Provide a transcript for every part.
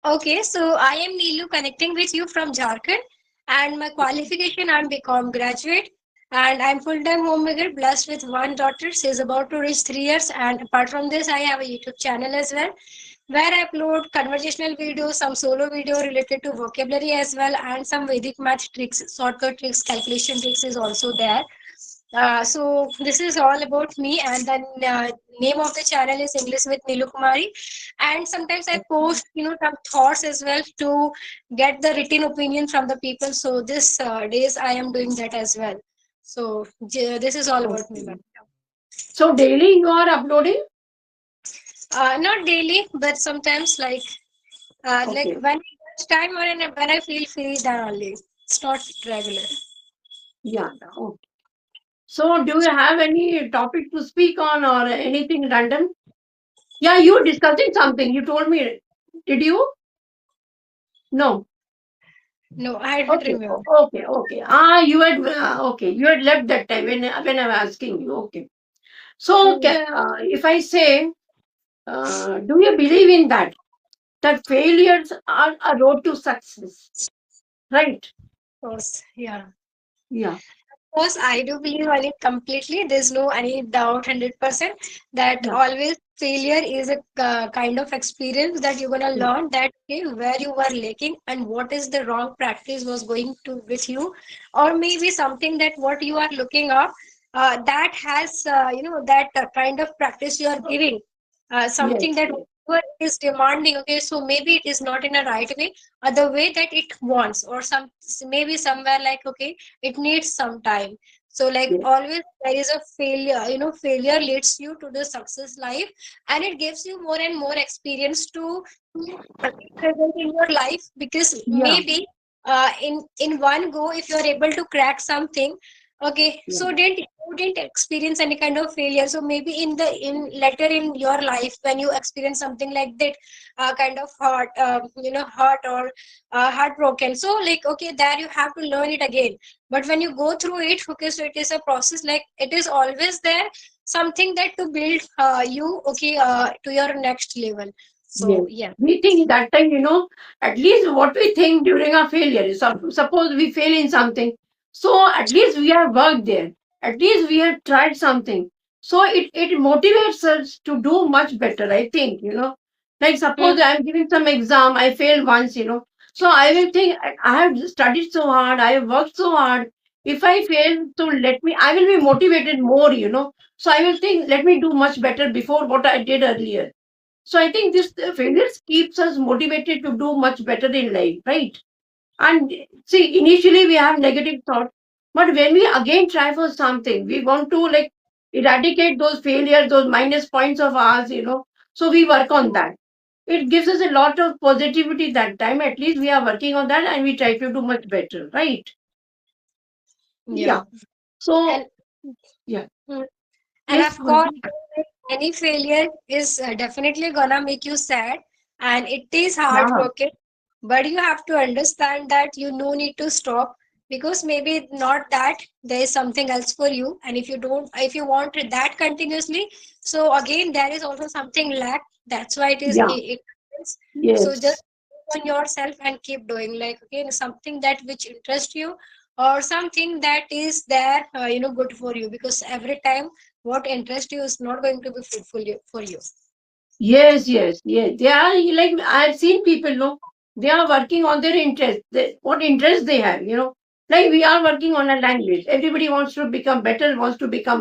Okay, so I am Neelu connecting with you from Jharkhand, and my qualification I'm BCom graduate, and I'm full-time homemaker, blessed with one daughter. She's about to reach 3 years, and apart from this, I have a YouTube channel as well, where I upload conversational videos, some solo video related to vocabulary as well, and some Vedic math tricks, shortcut tricks, calculation tricks is also there. So this is all about me, and the name of the channel is English with Neelu Kumari. And sometimes I post, some thoughts as well to get the written opinion from the people. So this days I am doing that as well. So this is all about me, ma'am. Okay. So daily you are uploading? Not daily, but sometimes like Okay. when it's time or when I feel free, then only. It's not regular. Yeah. Okay. So do you have any topic to speak on or anything random? Yeah, you were discussing something. You told me. Did you? No. No, I don't Okay. remember. Okay. Okay. You had okay. You had left that time when I was asking you. Okay. So Hmm. if I say, do you believe in that? That failures are a road to success, right? Of course, yeah. Yeah. Course, I do believe on it completely. There's no any doubt, 100% that Yeah. always failure is a kind of experience that you're gonna Yeah. learn that okay, where you were lacking and what is the wrong practice was going to with you, or maybe something that what you are looking up that has that kind of practice you are giving something Yes. that Yes. whatever is demanding. Okay, so maybe it is not in a right way, or the way that it wants, or some maybe somewhere like okay it needs some time. So like Yes. always there is a failure, failure leads you to the success life, and it gives you more and more experience to present in your life, because Yeah. maybe in one go if you are able to crack something, okay, Yeah. so you didn't experience any kind of failure, so maybe in later in your life when you experience something like that, kind of hurt or heartbroken, so like okay there you have to learn it again. But when you go through it, okay, so it is a process, like it is always there something that to build you okay to your next level. Yes. So yeah. We think that time, at least what we think during our failure is suppose we fail in something. So at least we have worked there. At least we have tried something. So it motivates us to do much better, I think. Like suppose Mm, I'm giving some exam, I failed once. So I will think I have studied so hard, I have worked so hard. If I fail, so I will be motivated more. So I will think, let me do much better before what I did earlier. So I think this failures keeps us motivated to do much better in life, right? And see, initially we have negative thought, but when we again try for something, we want to like eradicate those failures, those minus points of ours. So we work on that. It gives us a lot of positivity that time. At least we are working on that and we try to do much better, right? yeah. Yeah. So And yeah, mm, and please of course, continue. any failure is definitely gonna make you sad, and it is Yeah. heartbroken. But you have to understand that you no need to stop, because maybe not that there is something else for you, and if you want that continuously, so again there is also something lack. That's why Yeah. it happens. So just Yes. on yourself and keep doing, like again something that which interests you, or something that is there good for you, because every time what interests you is not going to be fruitful for you. Yes, yes, yes. They are like I've seen people, no, they are working on their interest. What interest they have. Like we are working on a language. Everybody wants to become better, wants to become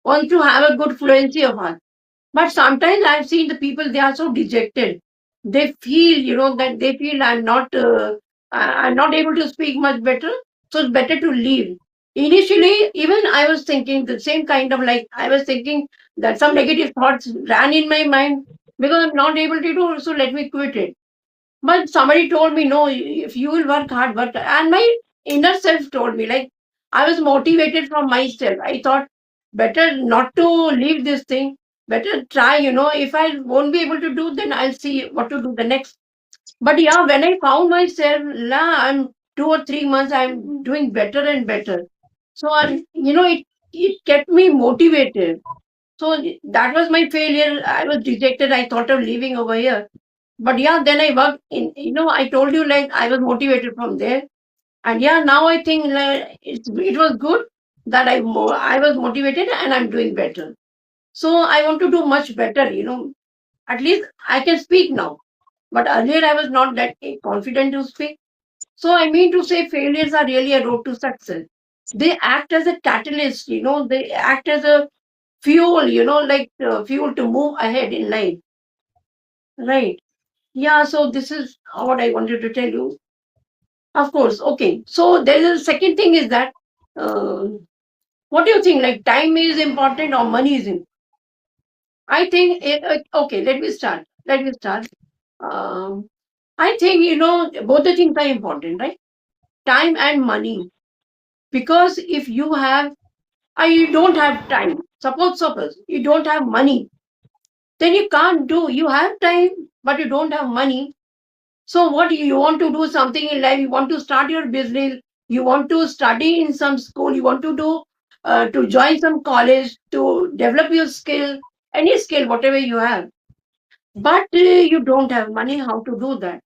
wants to have a good fluency of us. But sometimes I've seen the people, they are so dejected. They feel, that they feel I'm not able to speak much better, so it's better to leave. Initially, even I was thinking the same kind of like, I was thinking that some negative thoughts ran in my mind because I'm not able to do, so let me quit it. But somebody told me, no, if you will work hard, and my inner self told me, like, I was motivated from myself. I thought, better not to leave this thing, better try. If I won't be able to do, then I'll see what to do the next. But yeah, when I found myself, I'm 2 or 3 months, I'm doing better and better. So, it kept me motivated. So that was my failure. I was dejected. I thought of leaving over here. But yeah, then I worked in, I told you like I was motivated from there. And yeah, now I think like, it was good that I was motivated and I'm doing better. So I want to do much better, At least I can speak now. But earlier I was not that confident to speak. So I mean to say failures are really a road to success. They act as a catalyst, they act as a fuel, like fuel to move ahead in life. Right. Yeah, so this is what I wanted to tell you. Of course. Okay. So there's a second thing is that uh, what do you think? Like time is important or money is important? I think okay, let me start. Let me start. Um, I think both the things are important, right? Time and money. Because if you don't have time. Suppose you don't have money, then you can't do. You have time, but you don't have money. So what you want to do something in life? You want to start your business. You want to study in some school. You want to do to join some college to develop your skill, any skill, whatever you have. But you don't have money. How to do that?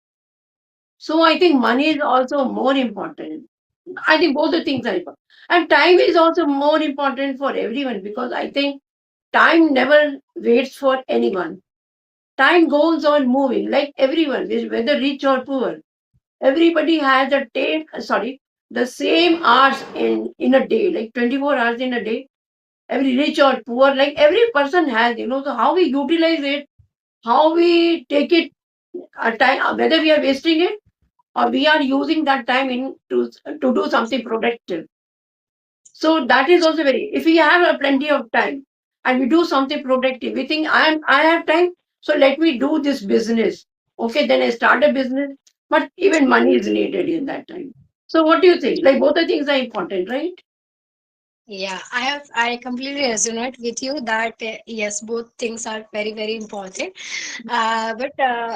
So I think money is also more important. I think both the things are important. And time is also more important for everyone because I think time never waits for anyone. Time goes on moving like everyone, whether rich or poor. Everybody has the same hours in a day, like 24 hours in a day. Every rich or poor, like every person has, so how we utilize it, how we take it, time, whether we are wasting it or we are using that time to do something productive. So that is also very. If we have a plenty of time and we do something productive, we think I have time, so let me do this business. Okay, then I start a business, but even money is needed in that time. So what do you think? Like both the things are important, right? Yeah, I completely resonate with you that yes, both things are very, very important. But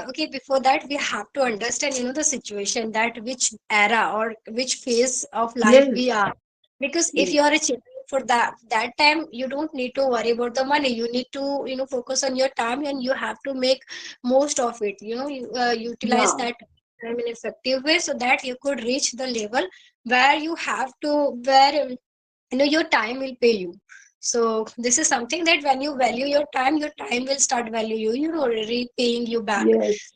okay, before that, we have to understand, the situation that which era or which phase of life Yes, we are. Because if yes, you are a child for that time, you don't need to worry about the money. You need to, focus on your time and you have to make most of it. Utilize yeah, that time in effective way so that you could reach the level where you have to where your time will pay you. So this is something that when you value your time will start value you repaying you back. yes,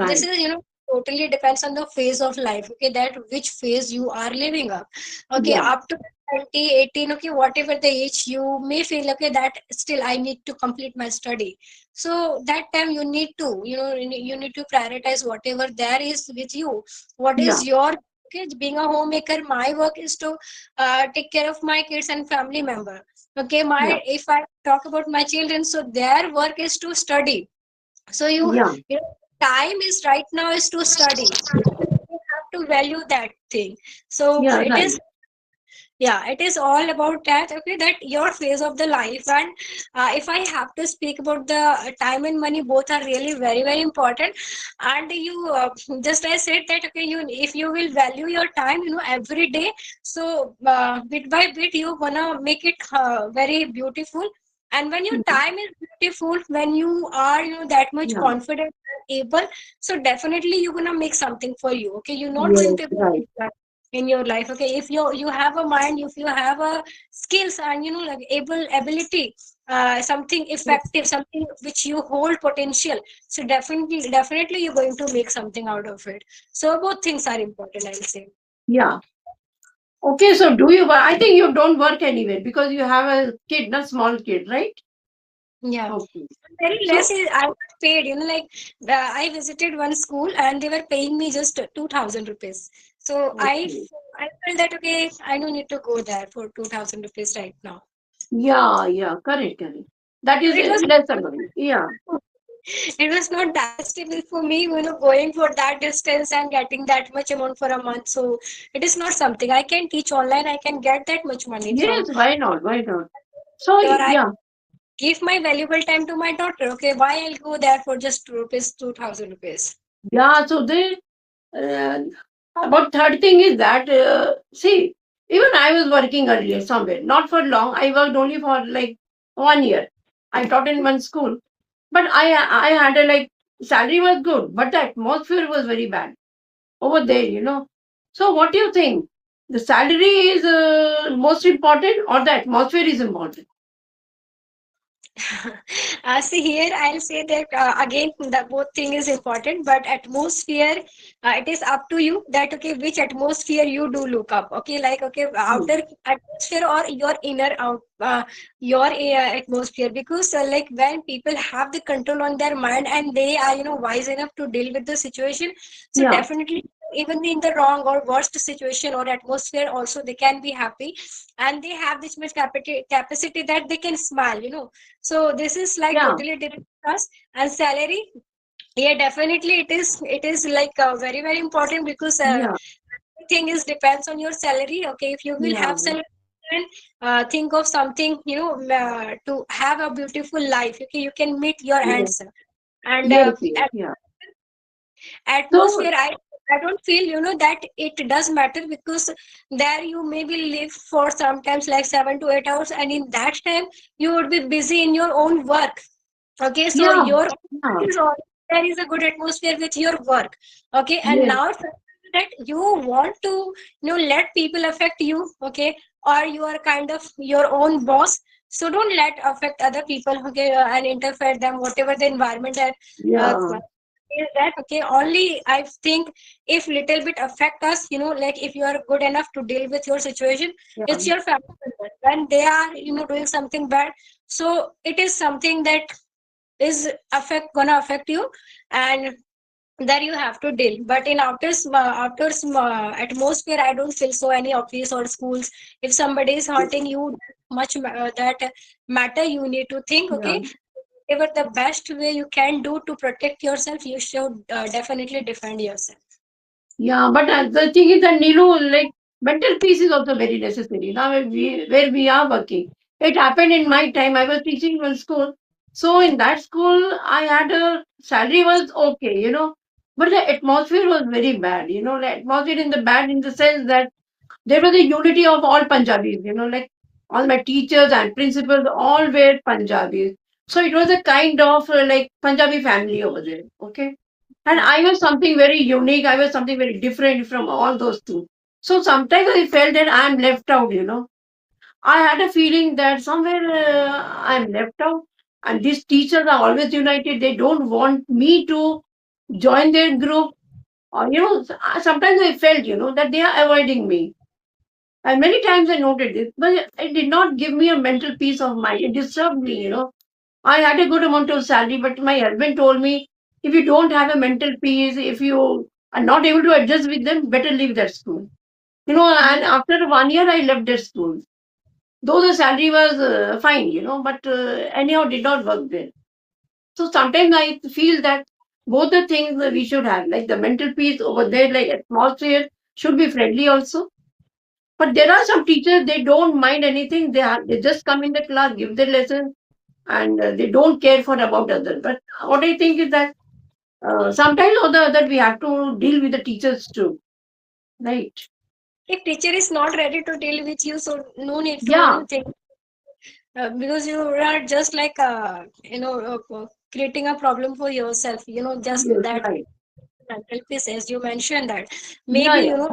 This right, is totally depends on the phase of life, okay, that which phase you are living up. Okay, yeah, up to 2018, okay, whatever the age you may feel, okay, that still I need to complete my study. So that time you need to you need to prioritize whatever there is with you. What yeah, is your, okay, being a homemaker, my work is to take care of my kids and family member. Okay, my yeah, if I talk about my children, so their work is to study. So yeah, time is right now is to study. You have to value that thing. So yeah, it right, is, yeah, it is all about that, okay, that your phase of the life. And if I have to speak about the time and money, both are really very, very important. And you just I said that, okay, you if you will value your time, every day, so bit by bit you gonna make it very beautiful. And when your yeah, time is beautiful, when you are that much yeah, confident and able, so definitely you're gonna make something for you. Okay, you're not going yes, to right, be in your life. Okay, if you have a mind, if you have a skills and like ability, something effective, something which you hold potential, so definitely you're going to make something out of it. So both things are important, I'll say. yeah. Okay, so do you work? I think you don't work anywhere because you have a kid, not small kid, right? Yeah, Okay. very less So, is I was paid, like I visited one school and they were paying me just 2000 rupees. So okay. I felt that, okay, I don't need to go there for 2000 rupees right now. Yeah, yeah, correct, correct. That is It was less amount. Yeah, it was not digestible for me, going for that distance and getting that much amount for a month. So it is not something I can teach online. I can get that much money from, yes, why not? Why not? So, or I yeah, give my valuable time to my daughter. Okay, why I'll go there for just rupees 2000 rupees? yeah. So, uh, about third thing is that, see, even I was working earlier somewhere, not for long. I worked only for like 1 year. I taught in one school, but I had a like salary was good, but the atmosphere was very bad over there. So, what do you think? The salary is most important, or the atmosphere is important? See here, I'll say that again, the both thing is important, but atmosphere, it is up to you that okay, which atmosphere you do look up. Okay, like okay, Hmm. outer atmosphere or your inner out, your atmosphere, because like when people have the control on their mind and they are wise enough to deal with the situation, so Yeah, definitely even in the wrong or worst situation or atmosphere also they can be happy, and they have this much capacity that they can smile. So this is like yeah, totally different to us. And salary, yeah, definitely it is like very very important, because yeah, everything is depends on your salary. Okay, if you will yeah, have salary, then think of something to have a beautiful life. Okay, you can meet your yeah. ends. And Yes, yes, yeah. So, atmosphere, I don't feel that it does matter, because there you maybe live for sometimes like 7 to 8 hours, and in that time you would be busy in your own work. Okay, so yeah, your yeah, is all, there is a good atmosphere with your work. Okay, and yes, now it's that you want to let people affect you. Okay, or you are kind of your own boss, so don't let affect other people. Okay, and interfere them whatever the environment that uh, yeah, is that. Okay, only I think if little bit affect us, like if you are good enough to deal with your situation, yeah, it's your family member when they are doing something bad. So it is something that is gonna affect you, and that you have to deal. But in atmosphere, I don't feel so any office or schools. If somebody is hurting you much, that matter, you need to think. yeah. Okay, whatever the best way you can do to protect yourself, you should definitely defend yourself. Yeah, but the thing is that Nilu, like mental peace is also very necessary. Now, where we are working, it happened in my time. I was teaching in one school, so in that school, I had a salary was okay, but the atmosphere was very bad. The atmosphere in the bad in the sense that there was a unity of all Punjabis. Like all my teachers and principals all were Punjabis, so it was a kind of like Punjabi family over there. Okay, and I was something very unique. I was something very different from all those two. So sometimes I felt that I'm left out. I had a feeling that somewhere I'm left out. And these teachers are always united. They don't want me to join their group. Or sometimes I felt that they are avoiding me. And many times I noted this, but it did not give me a mental peace of mind. It disturbed me. I had a good amount of salary, but my husband told me if you don't have a mental peace, if you are not able to adjust with them, better leave that school. And after 1 year, I left that school. Though the salary was fine, but anyhow, did not work there. So sometimes I feel that both the things that we should have, like the mental peace over there, like atmosphere, should be friendly also. But there are some teachers, they don't mind anything. They just come in the class, give their lesson, and they don't care for about others. But what I think is that sometimes or the other we have to deal with the teachers too, right? If teacher is not ready to deal with you, so no need to Yeah, think, because you are just like creating a problem for yourself. Just yes, that right. mental peace, as you mentioned, that Yeah, maybe yeah,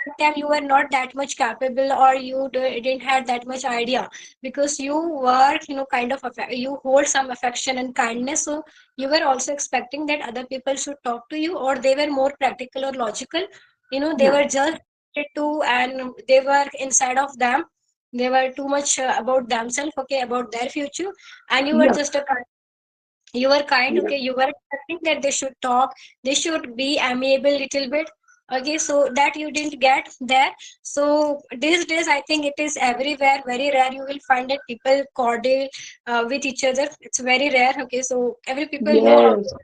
that time you were not that much capable, or you didn't have that much idea, because you were kind of you hold some affection and kindness, so you were also expecting that other people should talk to you, or they were more practical or logical. They yeah, were just to, and they were inside of them, they were too much about themselves, okay, about their future, and you were yeah, just a you were kind. yeah. Okay, you were expecting that they should talk, they should be amiable little bit. Okay, so that you didn't get there. So these days I think it is everywhere very rare you will find that people cordial with each other. It's very rare. Okay, so every people know how Yes, to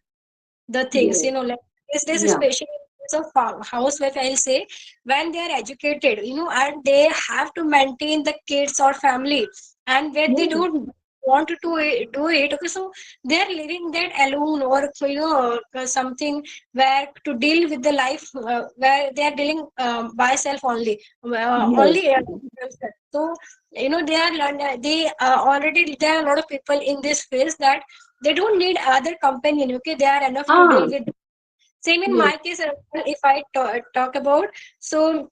the things, yes, like these days, yeah, especially in case of housewife, I'll say, when they are educated, and they have to maintain the kids or family, and where they yes, don't. want to do it. Okay, so they're living that alone, or something where to deal with the life where they are dealing by self only, Yes. only themselves. So they are they already there are a lot of people in this phase that they don't need other companion. Okay, they are enough to Ah, deal with. Same in yes. my case, if I talk about. So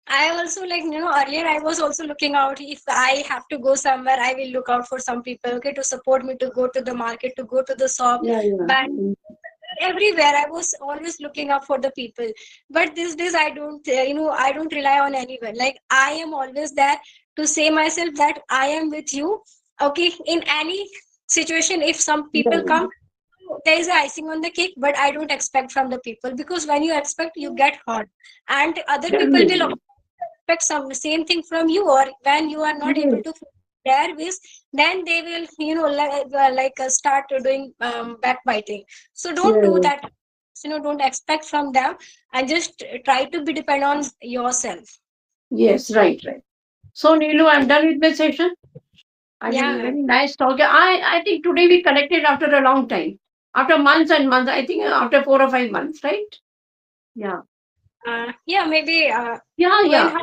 I also, earlier I was also looking out, if I have to go somewhere, I will look out for some people, okay, to support me, to go to the market, to go to the shop, Yeah, yeah. bank, everywhere. I was always looking up for the people. But these days I don't, I don't rely on anyone. Like, I am always there to say myself that I am with you. Okay, in any situation, if some Yeah, people yeah. come, there is a icing on the cake, but I don't expect from the people, because when you expect, you get hurt, and other people will Definitely. expect some same thing from you, or when you are not able Yes. to fulfill their wish, then they will start doing backbiting. So don't do Yes. that. Don't expect from them, and just try to be depend on yourself. Yes, right, right. So, Neelu, I'm done with my session. I think it's Yeah. very nice talking. I think today we connected after a long time. After months and months. I think after 4 or 5 months, right? Yeah. Yeah, maybe Yeah, when yeah.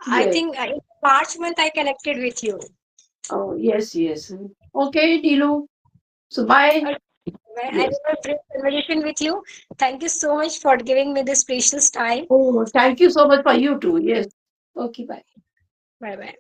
I Yes. think in March month I connected with you. Oh, yes, yes. Okay, Neelu. So, bye. I Yes. had a great conversation with you. Thank you so much for giving me this precious time. Oh, thank you so much for you too. Yes. Okay, bye. Bye bye.